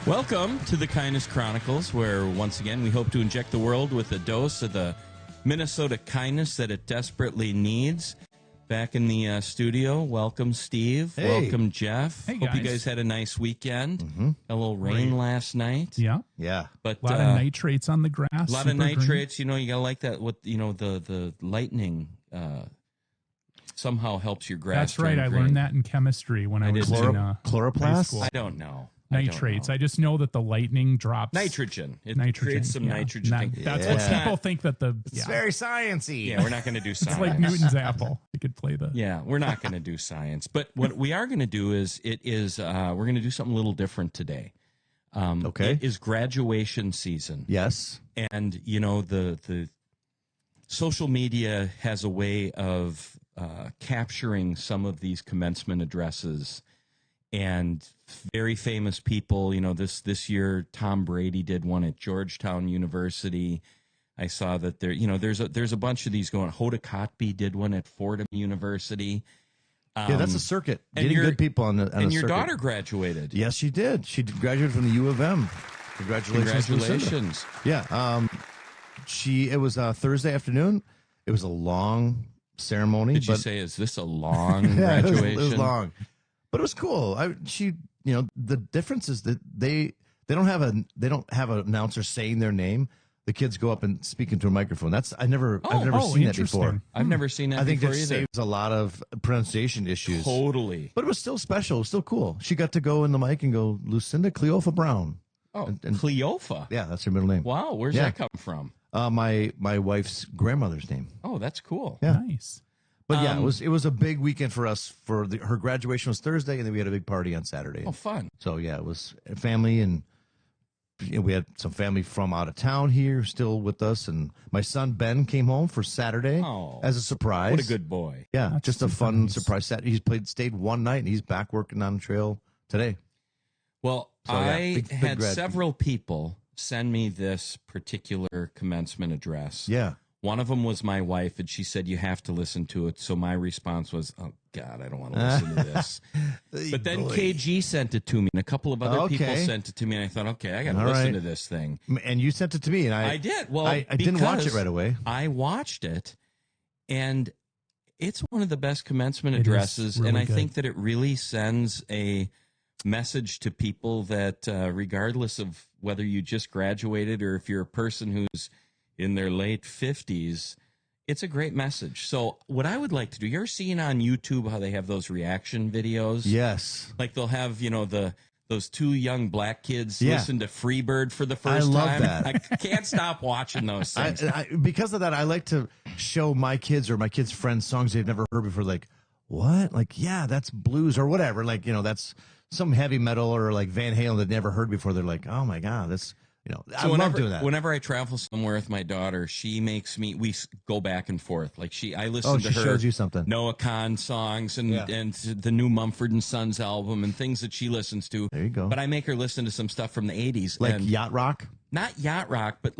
Welcome to the Kindness Chronicles, where once again we hope to inject the world with a dose of the Minnesota kindness that it desperately needs. Back in the studio, welcome Steve, welcome Jeff. Hey, hope you guys. guys had a nice weekend. A little rain last night. Yeah. But A lot of nitrates on the grass. a lot of nitrates. You know, you gotta like that. What the lightning somehow helps your grass. That's right. turn I green. learned that in chemistry when I was in high Chloroplast? school. I don't know. Nitrates. I just know that the lightning drops Nitrogen. It nitrogen. creates some yeah. nitrogen. That- thing. That's Yeah. what people think that the. It's Yeah. very sciencey. Yeah, we're not going to do science. It's like Newton's apple. You could play the. Yeah, we're not going to do science. But what we are going to do is we're going to do something a little different today. Okay. It is graduation season. Yes. And, you know, the social media has a way of capturing some of these commencement addresses, and very famous people. You know, this year Tom Brady did one at Georgetown University. I saw that there's a bunch of these going. Hoda Kotb did one at Fordham University. Yeah, that's a circuit. and Getting your- good people on And a your circuit. daughter graduated. Yes, she did. She graduated from the U of M. Congratulations. Lucinda. Congratulations. Yeah. It was Thursday afternoon. It was a long ceremony. Did you but say, is this a long yeah, graduation? it was long. But it was cool. The difference is that they don't have an announcer saying their name. The kids go up and speak into a microphone. I've never seen that before. interesting. I've never seen that I think before that either. saves a lot of pronunciation issues. Totally. But it was still special. It was still cool. She got to go in the mic and go, Lucinda Cleofa Brown. Oh, and- Cleofa. Yeah, that's her middle name. Wow, where's Yeah. that come from? My wife's grandmother's name. Oh, that's cool. Yeah. Nice. But yeah, it was a big weekend for us. Her graduation was Thursday, and then we had a big party on Saturday. Oh, fun. So yeah, it was family, and we had some family from out of town here still with us. And my son Ben came home for Saturday Oh, as a surprise. What a good boy. Yeah, That's just a super fun nice. surprise. Saturday. Stayed one night, and he's back working on the trail today. Well, So, yeah, I big had grad. several people send me this particular commencement address. Yeah. One of them was my wife, and she said, you have to listen to it. So my response was, oh, God, I don't want to listen to this. But then Boy. KG sent it to me, and a couple of other people Okay. sent it to me, and I thought, okay, I got to All listen right. to this thing. And you sent it to me, and I did. Well, I didn't watch it because right away. I watched it, and it's one of the best commencement It is addresses, really and I good. think that it really sends a message to people that regardless of whether you just graduated or if you're a person who's in their late 50s, it's a great message. So what I would like to do, you're seeing on YouTube how they have those reaction videos? Yes. Like they'll have, those two young black kids Yeah. listen to Freebird for the first love time. that. I can't stop watching those things. Because of that, I like to show my kids or my kids' friends songs they've never heard before. Like, what? Like, yeah, that's blues or whatever. Like, that's some heavy metal or like Van Halen that never heard before. They're like, oh my God, that's, I love doing that. Whenever I travel somewhere with my daughter, she makes me, we go back and forth. Like I listen to she her shows you something. Noah Kahn songs and Yeah. and the new Mumford and Sons album and things that she listens to. There you go. But I make her listen to some stuff from the 80s. Like and yacht rock. not yacht rock, but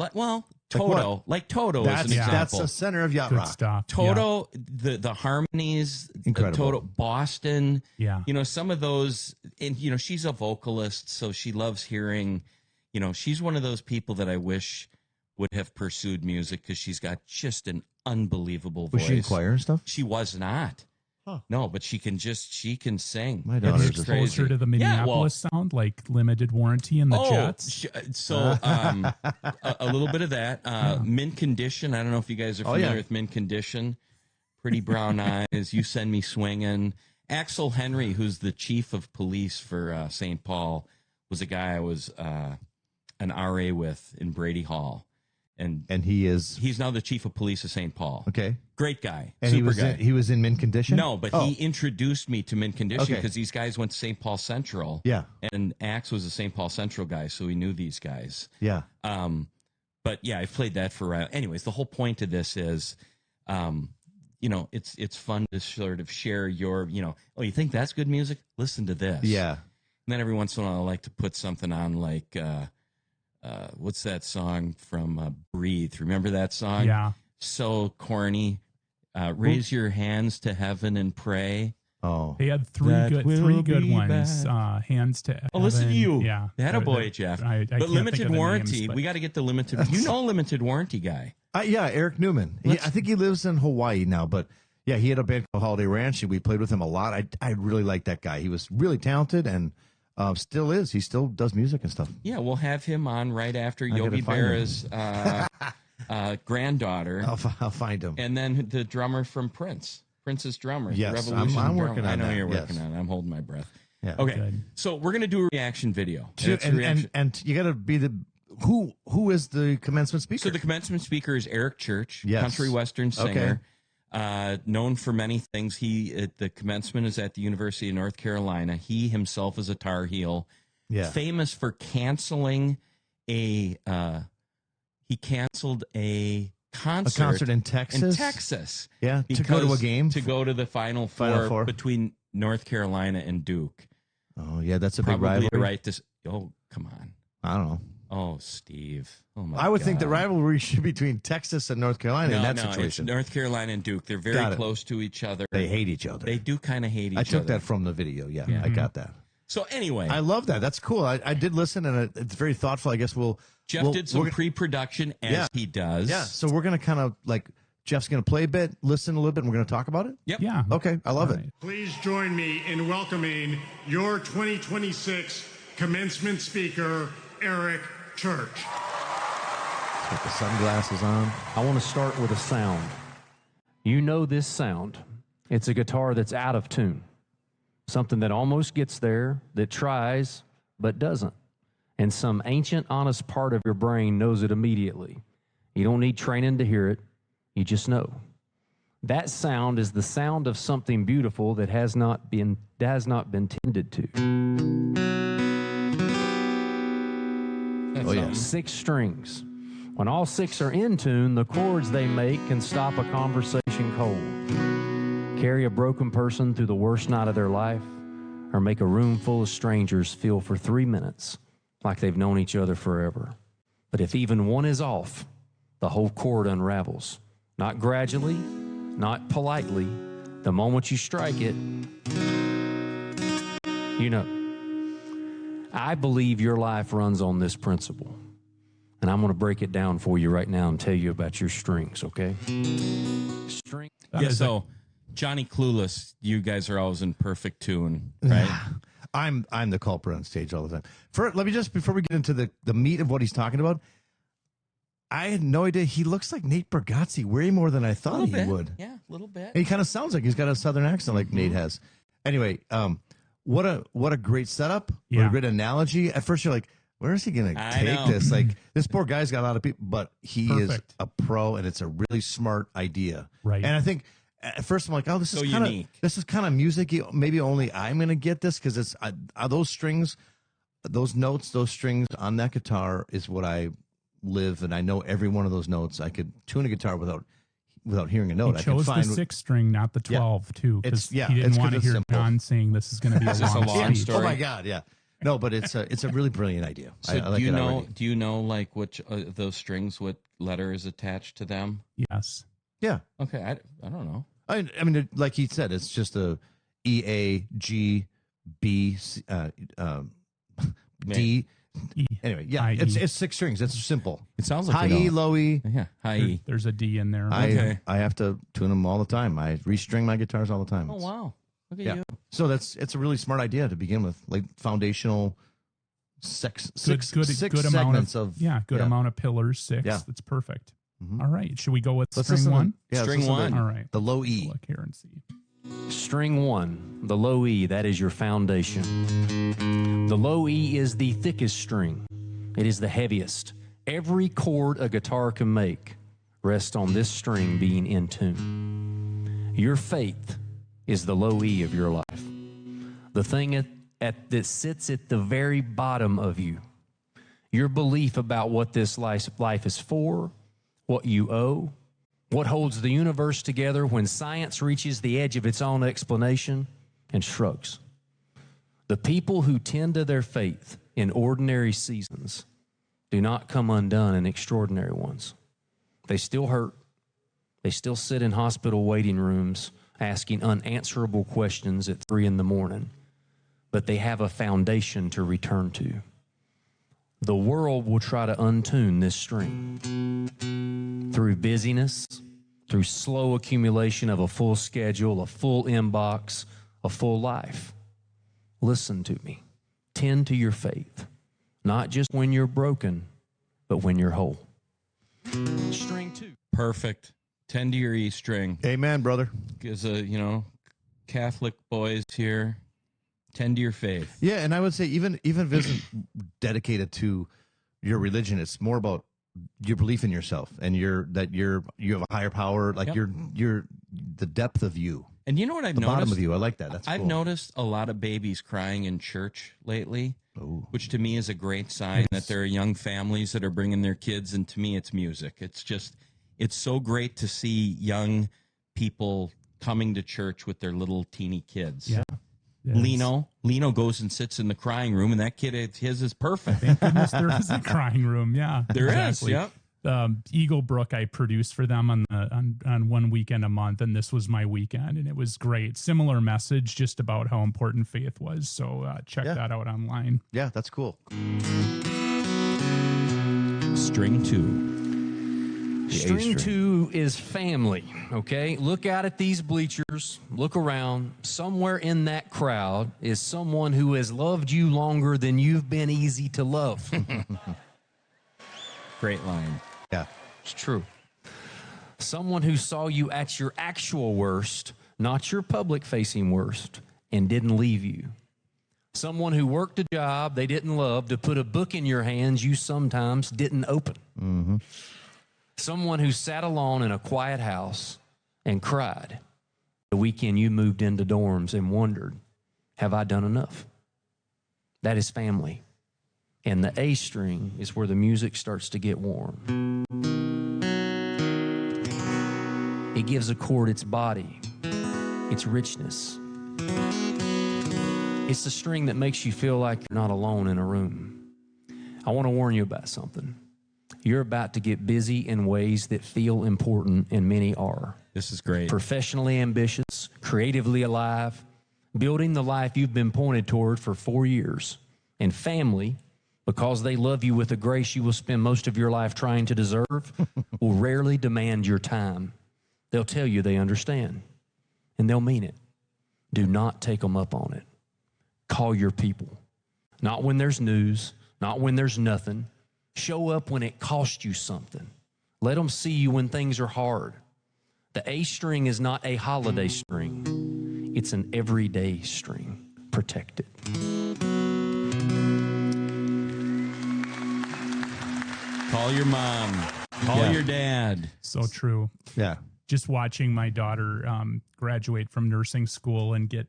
Toto. what? Like Toto That's is an example. that's the center of yacht Good rock. stuff. Toto, the harmonies, Incredible. Toto, Boston. Yeah. Some of those, and she's a vocalist, so she loves hearing. She's one of those people that I wish would have pursued music because she's got just an unbelievable voice. Was she in choir and stuff? She was not. Huh. No, but she can sing. My Have daughter's you just exposed her to the Minneapolis sound, like limited warranty in the Jets? A little bit of that. Mint Condition. I don't know if you guys are familiar yeah. with Mint Condition. Pretty Brown Eyes. You Send Me Swinging. Axel Henry, who's the chief of police for St. Paul, was a guy I was an RA with in Brady Hall. And he's now the chief of police of St. Paul. Okay. Great guy. And super guy. he was in mint condition? No, but he introduced me to Mint Condition Okay. because these guys went to St. Paul Central. Yeah. And Axe was a St. Paul Central guy, so he knew these guys. Yeah. But yeah, I've played that for a while. Anyways, the whole point of this is, it's fun to sort of share your, oh, you think that's good music? Listen to this. Yeah. And then every once in a while, I like to put something on like, what's that song from Breathe? Remember that song? Yeah. So corny. Raise your hands to heaven and pray. Oh, They had three That good will ones. be back. Hands to Heaven. Oh, listen to you. Yeah, That a boy, Jeff. I but can't limited think of the warranty. names, but- We got to get the limited. You know, limited warranty guy. yeah, Eric Newman. I think he lives in Hawaii now, but yeah, he had a band called Holiday Ranch, and we played with him a lot. I really liked that guy. He was really talented and still is. He still does music and stuff. Yeah, we'll have him on right after gotta Yogi find him. Berra's granddaughter, I'll find him. and then the drummer from Prince's drummer. Yes, Revolution I'm drummer. working on I know that, you're yes. working on it. I'm holding my breath. Yeah. Okay, Good. so we're gonna do a reaction video. It's a reaction- And you got to be the who is the commencement speaker? So the commencement speaker is Eric Church, Yes. country western singer, known for many things. The commencement is at the University of North Carolina. He himself is a Tar Heel, famous for canceling he canceled a concert in Texas. Yeah, to go to a game, to go to the Final Four between North Carolina and Duke. Oh yeah, that's a big Probably rivalry. right. Oh, come on. I don't know. Oh, Steve. Oh my. I would think the God. rivalry should be between Texas and North Carolina in that situation. It's North Carolina and Duke. They're very close to each other. They hate each other. They do kind of hate each other. I took that from the video. Yeah, I got that. So anyway, I love that. That's cool. I did listen, and it's very thoughtful. I guess Jeff did some pre-production as he does. Yeah, so we're going to kind of like Jeff's going to play a bit, listen a little bit, and we're going to talk about it. Yep. Yeah. Okay, I love it. Please join me in welcoming your 2026 commencement speaker, Eric Church. Put the sunglasses on. I want to start with a sound. You know this sound. It's a guitar that's out of tune. Something that almost gets there, that tries, but doesn't. And some ancient, honest part of your brain knows it immediately. You don't need training to hear it. You just know. That sound is the sound of something beautiful that has not been tended to. Oh, yeah. 6 strings. When all 6 are in tune, the chords they make can stop a conversation cold, carry a broken person through the worst night of their life, or make a room full of strangers feel for 3 minutes like they've known each other forever. But if even one is off, the whole chord unravels. Not gradually, not politely. The moment you strike it, you know. I believe your life runs on this principle. And I'm going to break it down for you right now and tell you about your strings, okay? String. Yeah, so Johnny Clueless, you guys are always in perfect tune, right? I'm the culprit on stage all the time. Let me just, before we get into the meat of what he's talking about, I had no idea he looks like Nate Bargatze way more than I thought he would. Yeah, a little bit. And he kind of sounds like he's got a southern accent like Nate has. Anyway, what a great setup. What a great analogy. At first you're like, where is he going to take this? Like, this poor guy's got a lot of people, but he is a pro, and it's a really smart idea. Right. And I think at first I'm like, oh, this is kind unique. This is kind of music. Maybe only I'm going to get this because it's those strings, those notes, those strings on that guitar is what I live, and I know every one of those notes. I could tune a guitar without hearing a note. He chose the 6 string, not the 12, too, because he didn't want to hear John saying this is going to be a long speech. Oh my God, yeah. No, but it's a really brilliant idea. So I like do you know like which those strings, what letter is attached to them? Yes. Yeah. Okay, I don't know. I mean, like he said, it's just a E, A, G, B, D. Anyway, yeah, it's 6 strings. It's simple. It sounds like high E, low E. Yeah, high E. There's a D in there. I have to tune them all the time. I restring my guitars all the time. Oh wow, look at you. So it's a really smart idea to begin with, like foundational six segments of amount of pillars. 6. Yeah. That's perfect. Mm-hmm. All right, should we go with Let's string listen 1? String 1. All right, the low E. look here and see. String 1, the low E, that is your foundation. The low E is the thickest string. It is the heaviest. Every chord a guitar can make rests on this string being in tune. Your faith is the low E of your life. The thing that sits at the very bottom of you. Your belief about what this life is for, what you owe, what holds the universe together when science reaches the edge of its own explanation and shrugs. The people who tend to their faith in ordinary seasons do not come undone in extraordinary ones. They still hurt. They still sit in hospital waiting rooms asking unanswerable questions at 3 a.m, but they have a foundation to return to. The world will try to untune this string through busyness, through slow accumulation of a full schedule, a full inbox, a full life. Listen to me. Tend to your faith, not just when you're broken, but when you're whole. String 2. Perfect. Tend to your E string. Amen, brother. As a, Catholic boys here, tend to your faith. Yeah, and I would say even if it isn't dedicated to your religion, it's more about your belief in yourself and you have a higher power, like you're the depth of you. And you know what I've the noticed? Bottom of you. I like that. That's I've cool. noticed a lot of babies crying in church lately, which to me is a great sign that there are young families that are bringing their kids. And to me, it's music. It's so great to see young people coming to church with their little teeny kids. Yeah. Lino goes and sits in the crying room, and that kid, his is perfect. Thank goodness there is a crying room. Yeah, there is. Yep. Eagle Brook, I produced for them on one weekend a month, and this was my weekend, and it was great. Similar message, just about how important faith was. So check that out online. Yeah, that's cool. String 2. String 2 is family, okay? Look out at these bleachers. Look around. Somewhere in that crowd is someone who has loved you longer than you've been easy to love. Great line. Yeah. It's true. Someone who saw you at your actual worst, not your public-facing worst, and didn't leave you. Someone who worked a job they didn't love to put a book in your hands you sometimes didn't open. Mm-hmm. Someone who sat alone in a quiet house and cried the weekend you moved into dorms and wondered, have I done enough? That is family. And the A string is where the music starts to get warm. It gives a chord its body, its richness. It's the string that makes you feel like you're not alone in a room. I want to warn you about something. You're about to get busy in ways that feel important, and many are. This is great. Professionally ambitious, creatively alive, building the life you've been pointed toward for 4 years. And family, because they love you with a grace you will spend most of your life trying to deserve, will rarely demand your time. They'll tell you they understand, and they'll mean it. Do not take them up on it. Call your people. Not when there's news, not when there's nothing. Show up when it costs you something. Let them see you when things are hard. The A string is not a holiday string. It's an everyday string. Protect it. Call your mom. Call your dad. So true. Yeah. Just watching my daughter graduate from nursing school and get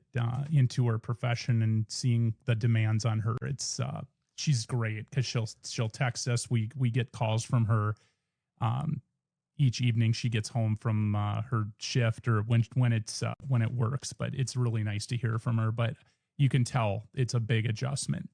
into her profession and seeing the demands on her, it's she's great because she'll text us. We get calls from her each evening. She gets home from her shift or when it works. But it's really nice to hear from her. But you can tell it's a big adjustment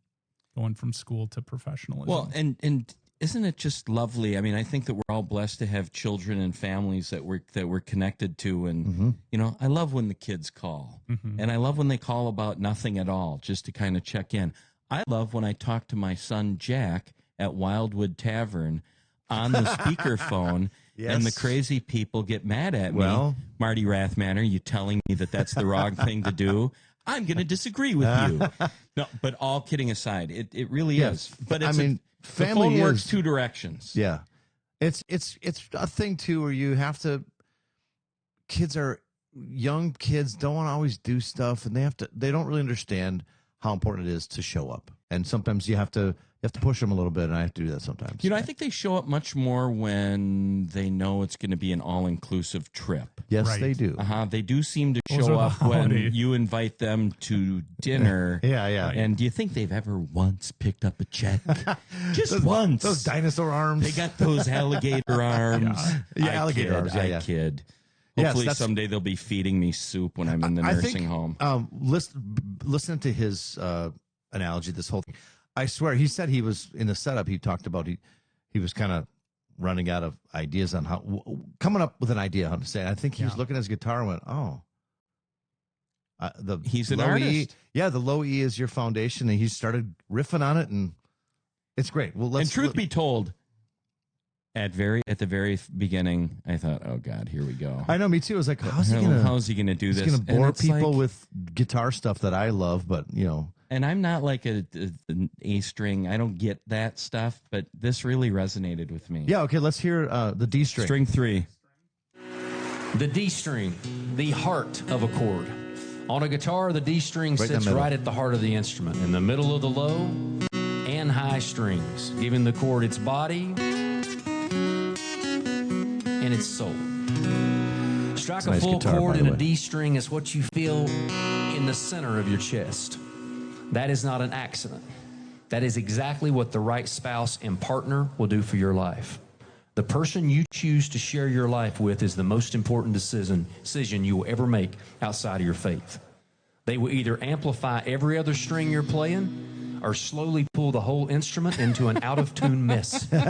going from school to professionalism. Well, and isn't it just lovely? I mean, I think that we're all blessed to have children and families that we're connected to. And, I love when the kids call. And I love when they call about nothing at all, just to kind of check in. I love when I talk to my son, Jack, at Wildwood Tavern on the speakerphone. Yes. And the crazy people get mad at me. Marty Rathmanner, you telling me that that's the wrong thing to do? I'm going to disagree with you. No, but all kidding aside, it really is. But it's family the phone works two directions. Yeah. It's a thing too where you have to, young kids don't want to always do stuff, and they don't really understand how important it is to show up. And sometimes you have to push them a little bit, and I have to do that sometimes. I think they show up much more when they know it's going to be an all-inclusive trip. Yes, Right. they do. They do seem to Those show are up the when holiday- you invite them to dinner. Yeah. And do you think they've ever once picked up a check? Just once. Those dinosaur arms. They got those alligator arms. Yeah, I alligator kid, arms. Yeah, I yeah. kid. Yes, Hopefully that's- someday they'll be feeding me soup when I'm in the nursing home. Listening to his analogy, this whole thing, I swear, he said he was in the setup. He talked about he was kind of running out of ideas on coming up with an idea how to say it. I think he was looking at his guitar and went, "Oh, He's an low artist. E, yeah, the low E is your foundation, and he started riffing on it, and it's great. Well, And truth be told, at the very beginning, I thought, oh God, here we go. I know, me too. I was like, how's he gonna do this? He's gonna And bore it's people like- with guitar stuff that I love, but you know. And I'm not like an A string. I don't get that stuff, but this really resonated with me. Yeah, okay, let's hear the D string. String 3. The D string, the heart of a chord. On a guitar, the D string Right in the sits middle. right at the heart of the instrument, in the middle of the low and high strings, giving the chord its body and its soul. Strike a nice full guitar, chord by in the a way. D string is what you feel in the center of your chest. That is not an accident. That is exactly what the right spouse and partner will do for your life. The person you choose to share your life with is the most important decision you will ever make outside of your faith. They will either amplify every other string you're playing or slowly pull the whole instrument into an out-of-tune mess. Not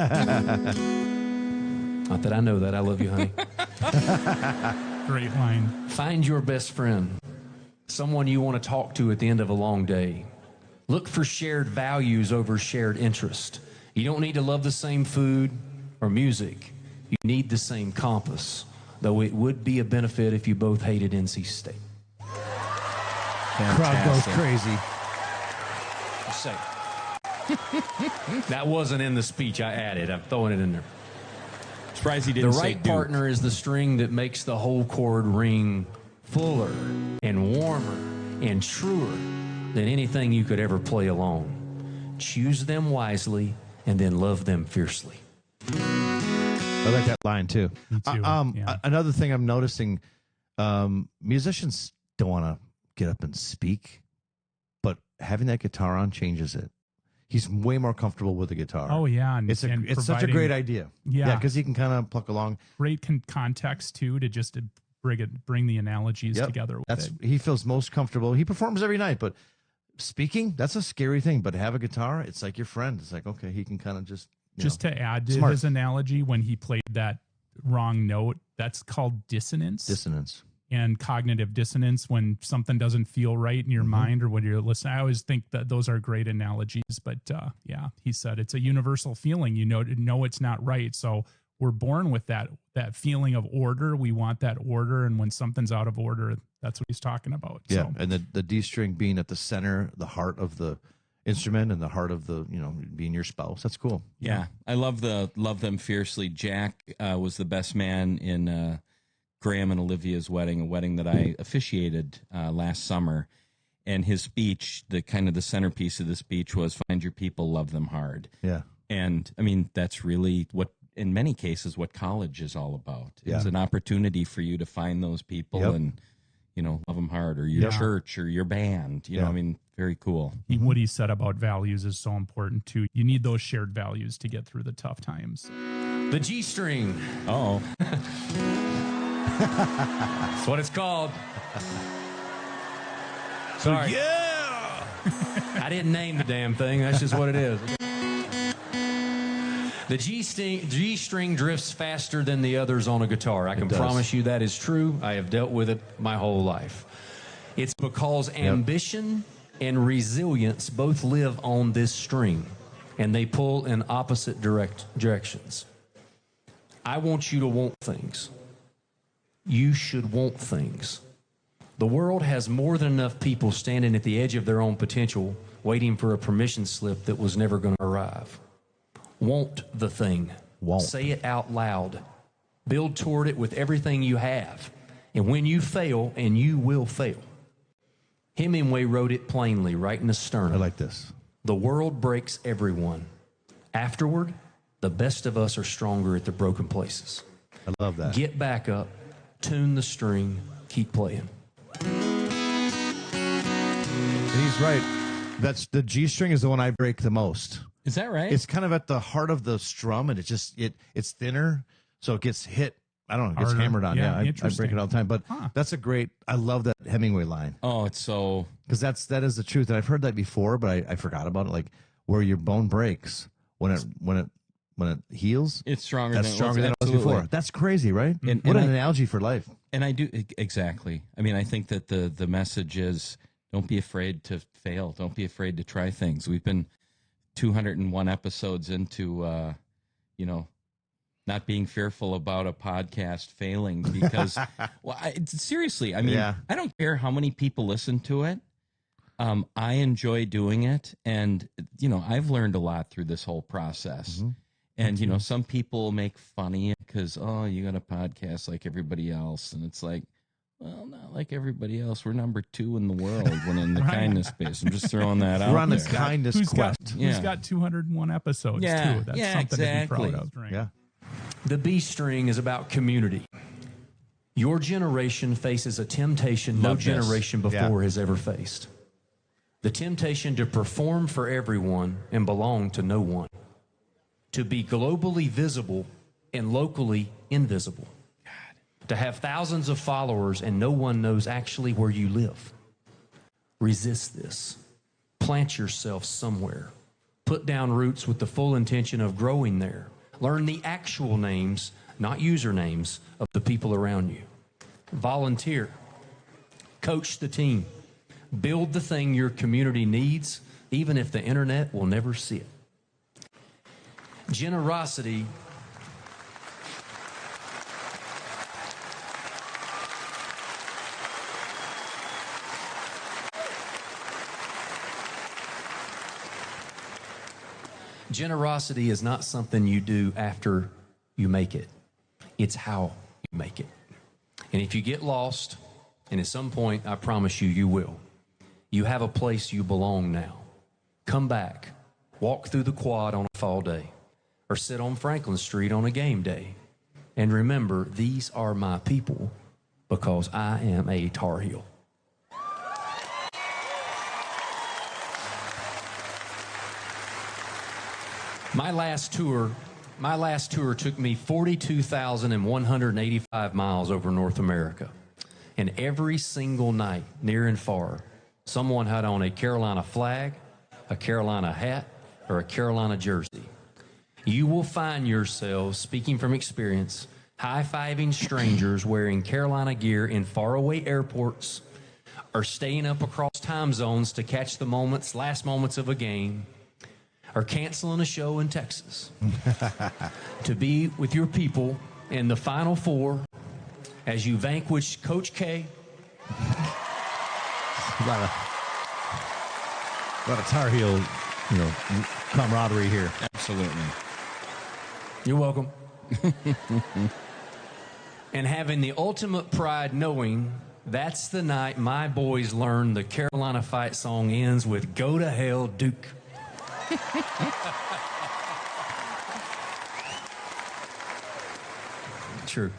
that I know that. I love you, honey. Great line. Find your best friend, someone you want to talk to at the end of a long day. Look for shared values over shared interest. You don't need to love the same food or music. You need the same compass, though it would be a benefit if you both hated NC State. Crowd goes crazy. Just say. That wasn't in the speech I added. I'm throwing it in there. Surprised he The didn't say right Duke. partner is the string that makes the whole chord ring fuller and warmer and truer than anything you could ever play alone. Choose them wisely and then love them fiercely. I like that line too. Me too, yeah. Another thing I'm noticing, musicians don't want to get up and speak, but having that guitar on changes it. He's way more comfortable with the guitar. Oh yeah, and It's such a providing great idea. Yeah. because he can kind of pluck along. great context too to just to bring the analogies Yep. together with That's it. he feels most comfortable. He performs every night, but speaking, that's a scary thing. But have a guitar, it's like your friend. It's like, okay, he can kind of just To add to smart. his analogy, when he played that wrong note, that's called dissonance. dissonance. And cognitive dissonance, when something doesn't feel right in your mind or when you're listening. I always think that those are great analogies, but yeah, he said it's a universal feeling. You know it's not right. So we're born with that feeling of order. We want that order, and when something's out of order, that's what he's talking about. Yeah, So, and the D string being at the center, the heart of the instrument, and the heart of the being your spouse. That's cool. Yeah, I love them fiercely. Jack was the best man in Graham and Olivia's wedding, a wedding that I officiated last summer. And his speech, the centerpiece of the speech was "Find your people, love them hard." Yeah, And I mean, that's really what, in many cases, what college is all about. It's Yeah. an opportunity for you to find those people Yep. and love them hard, or your Yeah. church or your band. You know, Yeah. I mean, very cool. what he said about values is so important too. You need those shared values to get through the tough times. The G string. Oh, That's what it's called. Sorry. yeah. I didn't name the damn thing. That's just what it is. The G string drifts faster than the others on a guitar. I can does. promise you that is true. I have dealt with it my whole life. It's because ambition and resilience both live on this string, and they pull in opposite directions. I want you to want things. You should want things. The world has more than enough people standing at the edge of their own potential, waiting for a permission slip that was never going to arrive. Want the thing. Want. Say it out loud. Build toward it with everything you have. And when you fail, and you will fail. Hemingway wrote it plainly, right in the sternum. I like this. The world breaks everyone. Afterward, the best of us are stronger at the broken places. I love that. Get back up, tune the string, keep playing. And he's right. That's the G string is the one I break the most. is that right? It's kind of at the heart of the strum, and it's thinner, so it gets hit. I don't know, it gets Harder. hammered on. Yeah, I break interesting. it all the time. But that's a great. I love that Hemingway line oh, it's so. because that is the truth. And I've heard that before, but I forgot about it. Like where your bone breaks when it when it heals, It's stronger that's than stronger than it was absolutely. before. That's crazy, right? And what an I- analogy for life. And I do exactly. I mean, I think that the message is don't be afraid to fail. Don't be afraid to try things. We've been 201 episodes into, not being fearful about a podcast failing because, well, seriously, I mean, Yeah. I don't care how many people listen to it. I enjoy doing it. And, I've learned a lot through this whole process. Mm-hmm. And, some people make fun of you because, oh, you got a podcast like everybody else. And it's like, well, not like everybody else. We're number 2 in the world when in the kindness space. I'm just throwing that out We're on there. this kindness Who's got, quest. who's got 201 episodes Yeah, too? That's yeah, something exactly. to be proud of, right? Yeah. The B string is about community. Your generation faces a temptation no Love this. generation before Yeah. has ever faced. The temptation to perform for everyone and belong to no one. To be globally visible and locally invisible. To have thousands of followers and no one knows actually where you live. Resist this. Plant yourself somewhere. Put down roots with the full intention of growing there. Learn the actual names, not usernames, of the people around you. Volunteer. Coach the team. Build the thing your community needs, even if the internet will never see it. Generosity. Generosity is not something you do after you make it. It's how you make it. And if you get lost, and at some point, I promise you, you will, you have a place you belong now. Come back, walk through the quad on a fall day, or sit on Franklin Street on a game day. And remember, these are my people because I am a Tar Heel. My last tour took me 42,185 miles over North America. And every single night, near and far, someone had on a Carolina flag, a Carolina hat, or a Carolina jersey. You will find yourselves, speaking from experience, high-fiving strangers wearing Carolina gear in faraway airports, or staying up across time zones to catch the last moments of a game, or canceling a show in Texas to be with your people in the Final Four as you vanquish Coach K. A lot of Tar Heel, camaraderie here. Absolutely. You're welcome. And having the ultimate pride knowing that's the night my boys learn the Carolina fight song ends with "Go to Hell, Duke." True.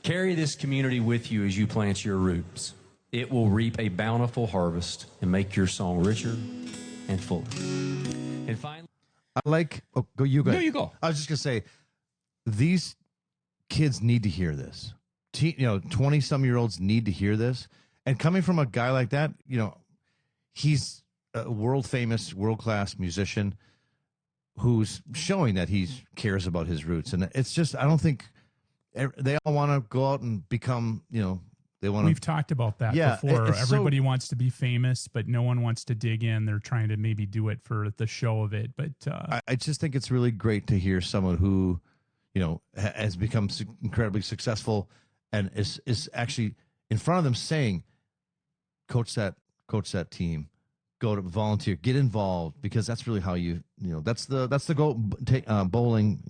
Carry this community with you as you plant your roots. It will reap a bountiful harvest and make your song richer and fuller. And finally, I like. Oh, go you go. No, you go. I was just gonna say, these kids need to hear this. 20-some-year-olds need to hear this. And coming from a guy like that, he's a world famous, world class musician who's showing that he cares about his roots. And it's just, I don't think they all want to go out and become, they want to. We've talked about that before. Everybody wants to be famous, but no one wants to dig in. They're trying to maybe do it for the show of it. But I just think it's really great to hear someone who, has become incredibly successful and is actually in front of them saying, coach that team, go to volunteer, get involved, because that's really how that's the goal. Bowling,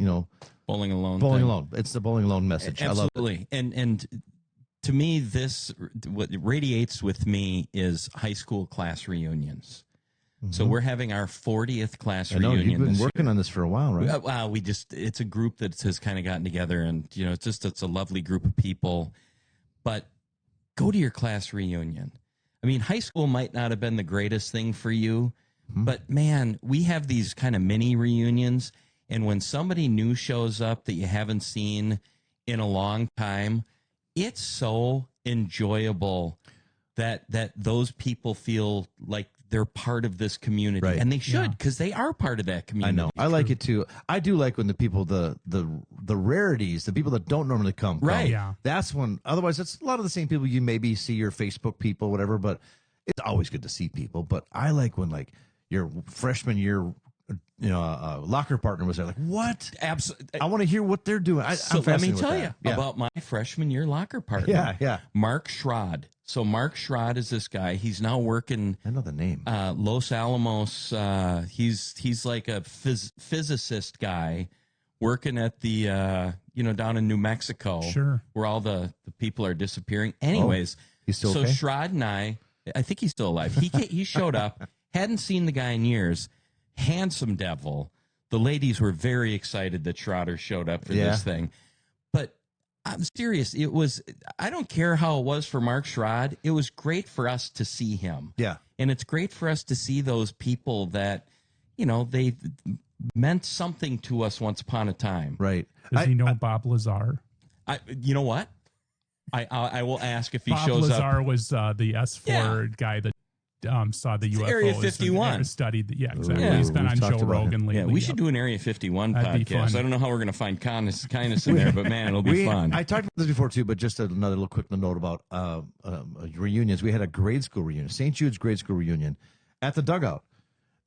Bowling alone. bowling thing. alone. It's the bowling alone message. Absolutely. I love it. And to me, what radiates with me is high school class reunions. So we're having our 40th class I know reunion. you've been this working year. on this for a while, right? Wow, it's a group that has kind of gotten together, and it's a lovely group of people. But go to your class reunion. I mean, high school might not have been the greatest thing for you, but man, we have these kind of mini reunions, and when somebody new shows up that you haven't seen in a long time, it's so enjoyable that those people feel like they're part of this community, Right. and they should, because they are part of that I community. know. I like it too. I do like when the people, the rarities, the people that don't normally come. Right. Yeah. That's when, otherwise, it's a lot of the same people you maybe see, your Facebook people, whatever, but it's always good to see people. But I like when, like, your freshman year, locker partner was there. Like, what? Absolutely. I want to hear what they're doing. So I'm let me fascinated with tell that. you Yeah. about my freshman year locker partner. Yeah, yeah. Mark Schrod. So Mark Schrod is this guy. He's now working I know the name. Los Alamos. He's like a physicist guy working at the down in New Mexico. Sure. Where all the people are disappearing. Anyways, he's still so okay? Schrod and I think he's still alive. He showed up. Hadn't seen the guy in years. Handsome devil. The ladies were very excited that Schroeder showed up for this thing. But I'm serious. It was, I don't care how it was for Mark Schrod. It was great for us to see him. Yeah. And it's great for us to see those people that, they meant something to us once upon a time. Right. Does he know Bob Lazar? You know what? I will ask if he Bob shows Lazar up. was the S4 guy that saw the UFOs. Area 51. And studied. Yeah, exactly. Yeah. He's been We've on talked Joe about Rogan lately. Yeah, we should Yep. do an Area 51 That'd be podcast. fun. I don't know how we're going to find kindness in there, but man, it'll be fun. I talked about this before too, but just another little quick note about reunions. We had a grade school reunion, St. Jude's grade school reunion at the dugout.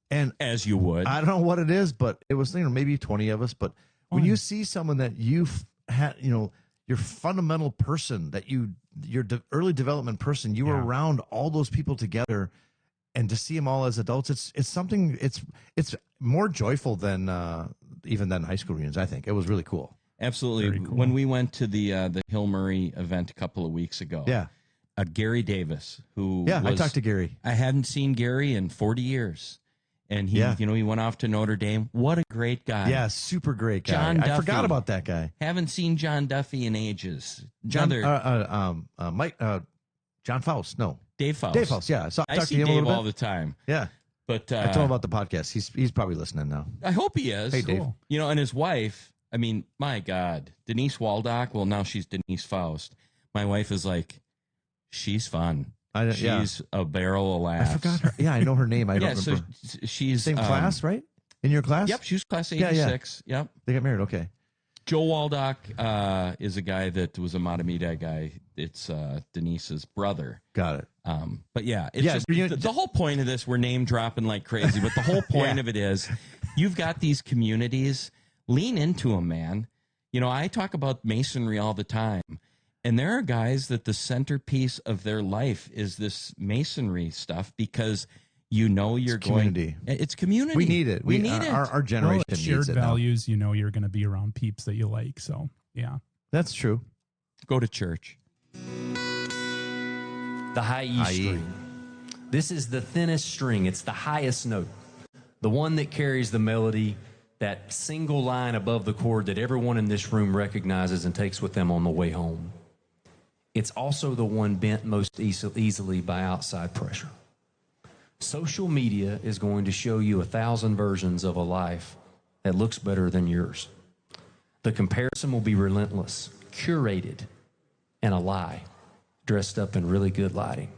And As you would. I don't know what it is, but it was maybe 20 of us. But when you see someone that you've had, your fundamental person, that your early development person, you were around all those people together, and to see them all as adults, it's something. It's more joyful than even than high school reunions. I think it was really cool. Absolutely. Very cool. When we went to the Hill Murray event a couple of weeks ago, Gary Davis, who I talked to Gary. I hadn't seen Gary in 40 years. And he went off to Notre Dame. What a great guy. Yeah, super great guy. John I Duffy. forgot about that guy. Haven't seen John Duffy in ages. John Faust. No, Dave Faust. Dave Faust. Yeah, so I talked see to him a Dave little all bit. the time. Yeah, But I told him about the podcast. He's probably listening now. I hope he is. Hey, Dave. Cool. And his wife, I mean, my God, Denise Waldock. Well, now she's Denise Faust. My wife is like, she's fun. She's a barrel of I laughs. forgot her. Yeah, I know her name. I don't So remember. she's Same class, right? In your class? Yep, she was class Yeah, 86. yeah. Yep. They got married. Okay. Joe Waldock is a guy that was a Matamida guy. It's Denise's brother. Got it. But yeah, it's just the whole point of this. We're name dropping like crazy, but the whole point of it is, you've got these communities. Lean into them, man. I talk about masonry all the time, and there are guys that the centerpiece of their life is this masonry stuff because you're community. It's community. We need it. We need it. Our generation Well, needs shared it now. values. You're going to be around peeps that you like. So yeah. That's true. Go to church. The high E string. This is the thinnest string. It's the highest note. The one that carries the melody, that single line above the chord that everyone in this room recognizes and takes with them on the way home. It's also the one bent most easily by outside pressure. Social media is going to show you 1,000 versions of a life that looks better than yours. The comparison will be relentless, curated, and a lie, dressed up in really good lighting.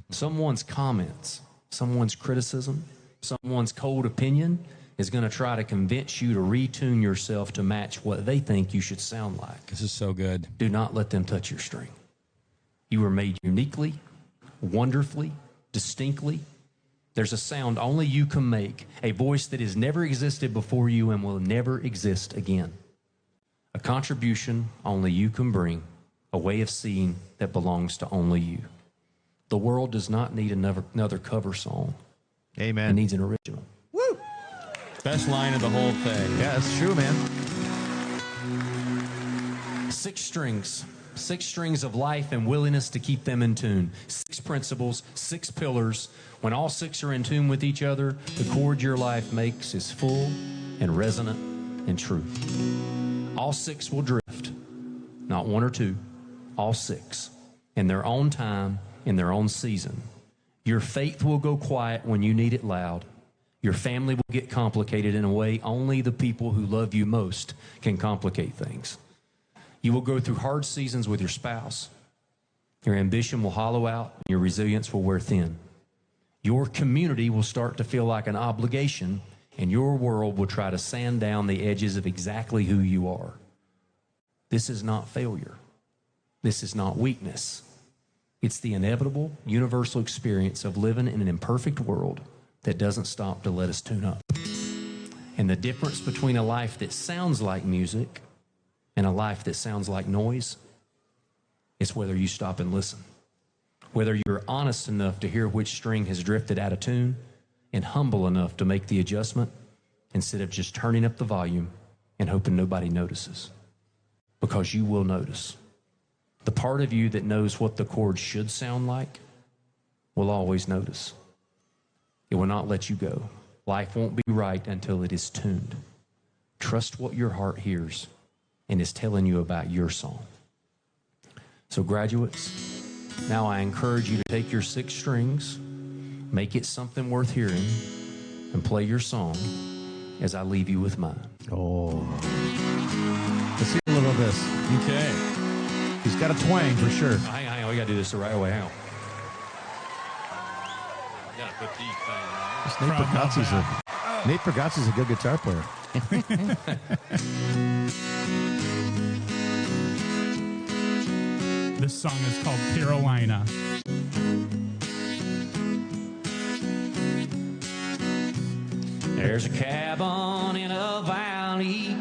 Someone's comments, someone's criticism, someone's cold opinion is going to try to convince you to retune yourself to match what they think you should sound like. This is so good. Do not let them touch your string. You were made uniquely, wonderfully, distinctly. There's a sound only you can make, a voice that has never existed before you and will never exist again. A contribution only you can bring, a way of seeing that belongs to only you. The world does not need another cover song. It Amen. needs an original. Woo! Best line of the whole thing. Yeah, that's true, man. 6 strings. 6 strings of life and willingness to keep them in tune. 6 principles, 6 pillars. When all 6 are in tune with each other, the chord your life makes is full and resonant and true. All 6 will drift, not 1 or 2, all 6, in their own time, in their own season. Your faith will go quiet when you need it loud. Your family will get complicated in a way only the people who love you most can complicate things. You will go through hard seasons with your spouse. Your ambition will hollow out, and your resilience will wear thin. Your community will start to feel like an obligation, and your world will try to sand down the edges of exactly who you are. This is not failure. This is not weakness. It's the inevitable, universal experience of living in an imperfect world that doesn't stop to let us tune up. And the difference between a life that sounds like music and a life that sounds like noise is whether you stop and listen. Whether you're honest enough to hear which string has drifted out of tune and humble enough to make the adjustment instead of just turning up the volume and hoping nobody notices. Because you will notice. The part of you that knows what the chord should sound like will always notice. It will not let you go. Life won't be right until it is tuned. Trust what your heart hears and is telling you about your song. So graduates, now I encourage you to take your 6 strings, make it something worth hearing, and play your song as I leave you with mine. Oh. Let's hear a little of this. Okay. He's got a twang for sure. Hang on, we got to do this the right way out. Got to put these things on. Nate Pergozzi's a good guitar player. This song is called Carolina. There's a cabin in a valley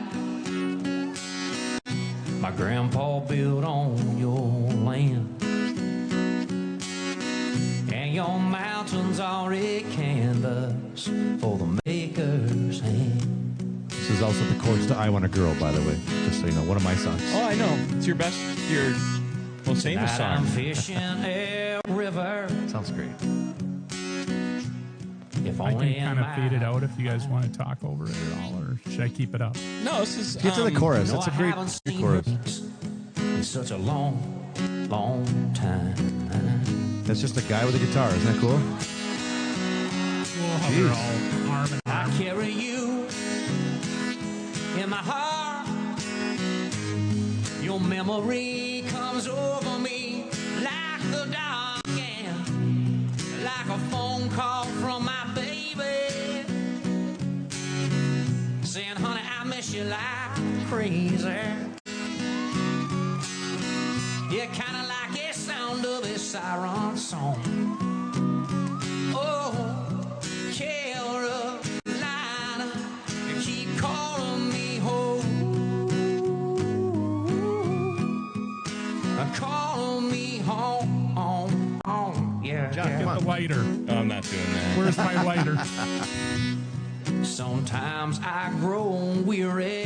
my grandpa built on your land, and your mountains are a canvas for the maker's hand. This is also the chords to I Want a Girl, by the way, just so you know, one of my songs. Oh, I know. It's your most famous Tonight I'm song. fishing a river. Sounds great. If I only can kind of fade it out if you guys want to talk over it at all, or should I keep it up? No, this is Get to the chorus. It's a great chorus. In such a long, long time. That's just a guy with a guitar. Isn't that cool? We'll hover all arm in I arm. carry you in my heart. Your memory comes over me like the dark and like a phone call from my baby saying, honey, I miss you like crazy. Yeah, kind of like a sound of a siren song. Oh, Carolina, you keep calling me home. Calling me home, home, home. Yeah, John, yeah. come on. The lighter. Oh, I'm not doing that. Where's my lighter? Sometimes I grow weary.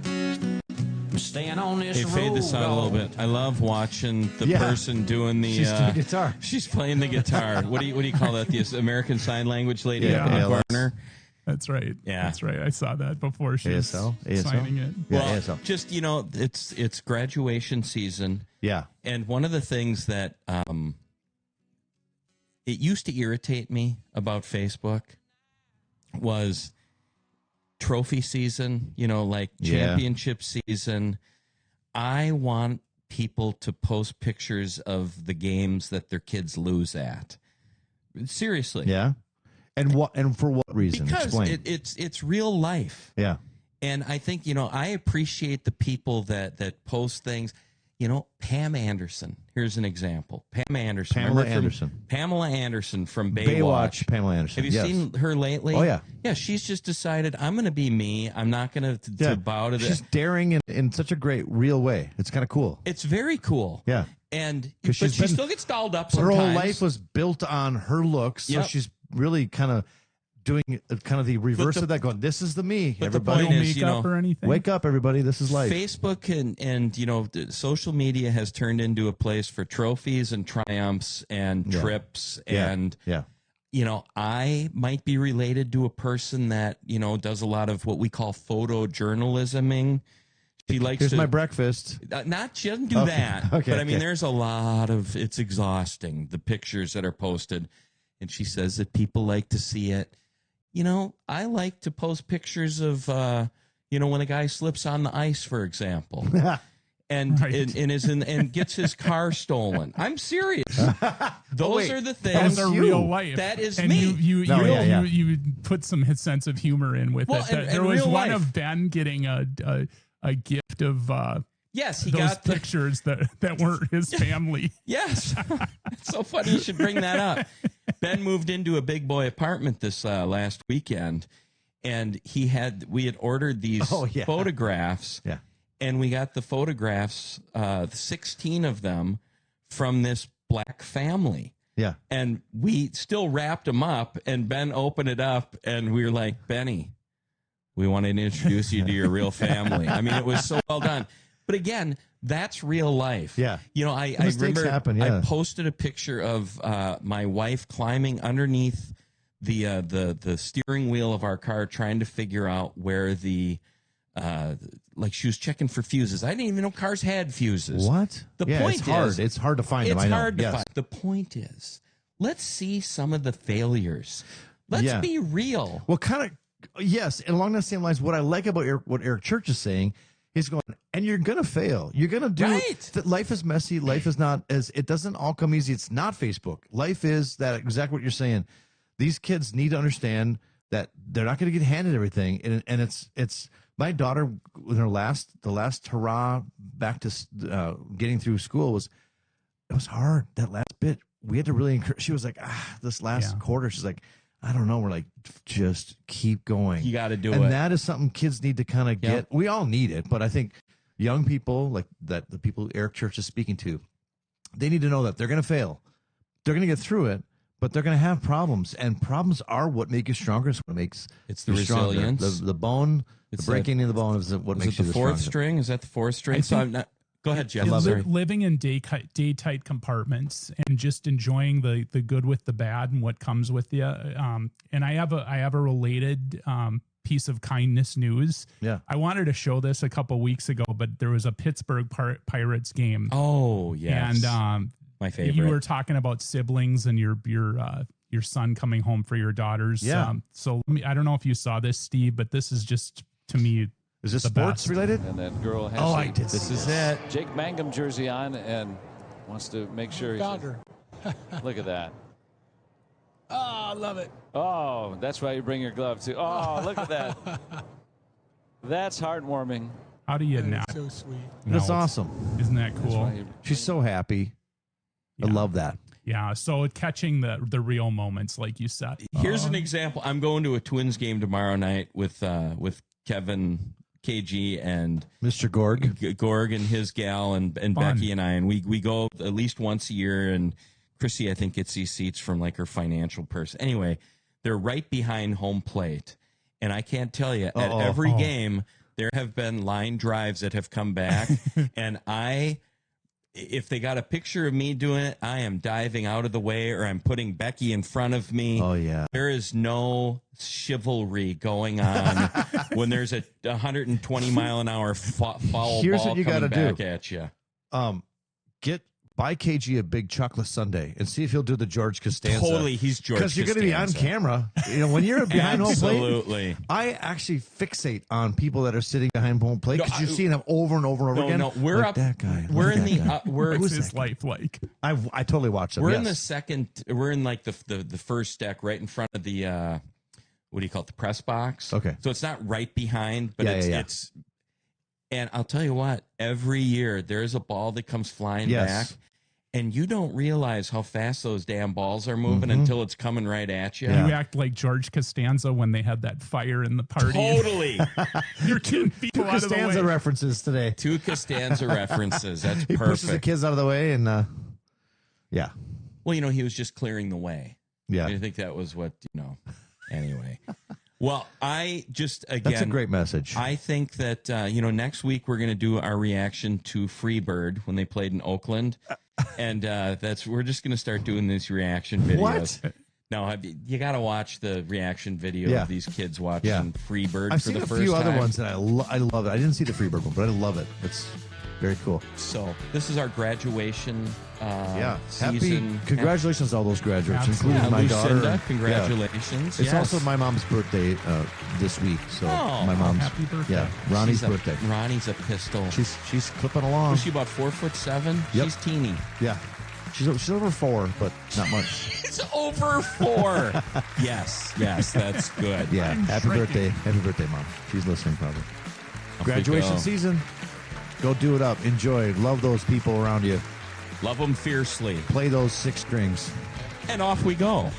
I'm staying on this Hey, road. fade this out a little bit. I love watching the person doing the. She's doing guitar. She's playing the guitar. What do you call that? The American Sign Language lady Yeah, up in the ALS. corner. That's right. Yeah. That's right. I saw that before she was ASL? signing it. Yeah, Well, ASL. just it's graduation season, Yeah. and one of the things that it used to irritate me about Facebook was trophy season. Like Yeah. championship season. I want people to post pictures of the games that their kids lose at. Seriously, Yeah. And what? And for what reason? because Explain. it's real life. Yeah. And I think, I appreciate the people that post things. Pam Anderson. Here's an example. Pam Anderson. Pamela Remember Anderson. Pamela Anderson from Baywatch. Pamela Anderson. Have you Yes. seen her lately? Oh, yeah. Yeah, she's just decided, I'm going to be me. I'm not going to bow to She's this. daring in such a great, real way. It's kind of cool. It's very cool. Yeah. And 'Cause but she's she been- still gets dolled up Her sometimes. whole life was built on her looks. So Yep. she's really kind of doing kind of the reverse of that, going, this is the me. but the Everybody, point No is, makeup or anything. wake up, everybody. This is life. Facebook and the social media has turned into a place for trophies and triumphs and Yeah. trips Yeah. and Yeah. I might be related to a person that does a lot of what we call photojournalisming. She likes Here's to my breakfast. she doesn't do Okay. that. Okay, But I mean, okay. there's a lot of it's exhausting, the pictures that are posted, and she says that people like to see it. I like to post pictures of when a guy slips on the ice, for example. and Right. and gets his car stolen. I'm serious. Those wait. are the That's things. a real life. That is and me. You put some sense of humor in with Well, it. and There was real one life. of Ben getting a gift of Yes, he those got the pictures that weren't his family. Yes. It's so funny you should bring that up. Ben moved into a big boy apartment this last weekend, and we had ordered these photographs, and we got the photographs, 16 of them, from this black family. Yeah. And we still wrapped them up, and Ben opened it up, and we were like, Benny, we wanted to introduce you to your real family. I mean, it was so well done. But again, that's real life. Yeah. You know, I Mistakes remember happen, I posted a picture of my wife climbing underneath the steering wheel of our car, trying to figure out where like she was checking for fuses. I didn't even know cars had fuses. What? The point it's hard. is, It's hard to find them. it's I know. hard to Yes. find. The point is, let's see some of the failures. Let's be real. Well, kind of, yes. And along the same lines, what I like about what Eric Church is saying, he's going, and you're going to fail. You're going to do that. Life is messy. Life is not it doesn't all come easy. It's not Facebook. Life is that exactly what you're saying. These kids need to understand that they're not going to get handed everything. And it's my daughter, with the last hurrah back to getting through school it was hard. That last bit, we had to really encourage. She was like, this last quarter, she's like, I don't know. We're like, just keep going. You got to do it. And that is something kids need to kind of get. We all need it, but I think young people, like that, the people Eric Church is speaking to, they need to know that they're going to fail. They're going to get through it, but they're going to have problems. And problems are what make you stronger. It's what makes It's the you stronger. resilience. The bone, the breaking in the bone is what makes you the the fourth strongest. string? Is that the fourth string? I So think- I'm not. Go ahead, Jeff. Living in day tight compartments and just enjoying the good with the bad and what comes with you. And I have a related piece of kindness news. Yeah. I wanted to show this a couple weeks ago, but there was a Pittsburgh Pirates game. Oh, yes. And my favorite. you were talking about siblings and your son coming home for your daughters. Yeah. So I don't know if you saw this, Steve, but this is just, to me, Is this the sports best. related? And that girl has Oh, I the did. This is it. Jake Mangum jersey on and wants to make sure he's. Found her. Look at that. Oh, I love it. Oh, that's why you bring your glove too. Oh, look at that. That's heartwarming. How do you That not? is so sweet. That's know? awesome. Isn't that That's cool? why you- She's so happy. I Yeah. love that. Yeah, so catching the real moments, like you said. Here's an example. I'm going to a Twins game tomorrow night with Kevin, KG, and Mr. Gorg. Gorg and his gal and Fun. Becky and I, and we go at least once a year. And Chrissy, I think, gets these seats from like her financial person. Anyway, they're right behind home plate, and I can't tell you at every game there have been line drives that have come back, and if they got a picture of me doing it, I am diving out of the way, or I'm putting Becky in front of me. Oh, yeah. There is no chivalry going on when there's a 120 mile an hour foul Here's ball what you coming gotta back do. at you. Buy KG a big chocolate sundae and see if he'll do the George Costanza. Totally, he's George Because you're going to be on Costanza. camera. You know, when you're behind home plate. Absolutely. I actually fixate on people that are sitting behind home plate because No, you're seeing them over and over and over again. No, we're Like up. that guy. We're like in that the. guy. We're What's Who's his life like? I totally watch them. we're yes. in the second. We're in like the first deck, right in front of the. What do you call it? The press box. Okay. So it's not right behind, but Yeah, it's yeah, yeah. it's. And I'll tell you what. Every year there's a ball that comes flying Yes. back. And you don't realize how fast those damn balls are moving until it's coming right at you. Yeah. You act like George Costanza when they had that fire in the party. Totally. You're getting people out of the Costanza way. references today. Two Costanza references. That's He pushes the perfect. kids out of the way and, yeah. Well, he was just clearing the way. Yeah. I think that was what, anyway. Well, I just, again. That's a great message. I think that, next week we're going to do our reaction to Freebird when they played in Oakland. And we're just going to start doing these reaction videos. What? No, you got to watch the reaction video Yeah. of these kids watching Yeah. Freebird I've for seen the a first few time. other ones that I love it. I didn't see the Freebird one, but I love it. Very cool. So this is our graduation season. Congratulations to all those graduates, Absolutely. including my Lucinda, daughter. congratulations. It's Yes. also my mom's birthday this week. So my mom's happy birthday. Yeah, Ronnie's She's birthday. Ronnie's a pistol. She's clipping along. Was she about 4'7"? Yep. She's teeny. Yeah, she's over 4, but not much. It's over 4. yes, that's good. Yeah, happy birthday, Mom. She's listening probably. Off we Graduation go. season. Go do it up. Enjoy. Love those people around you. Love them fiercely. Play those 6 strings. And off we go.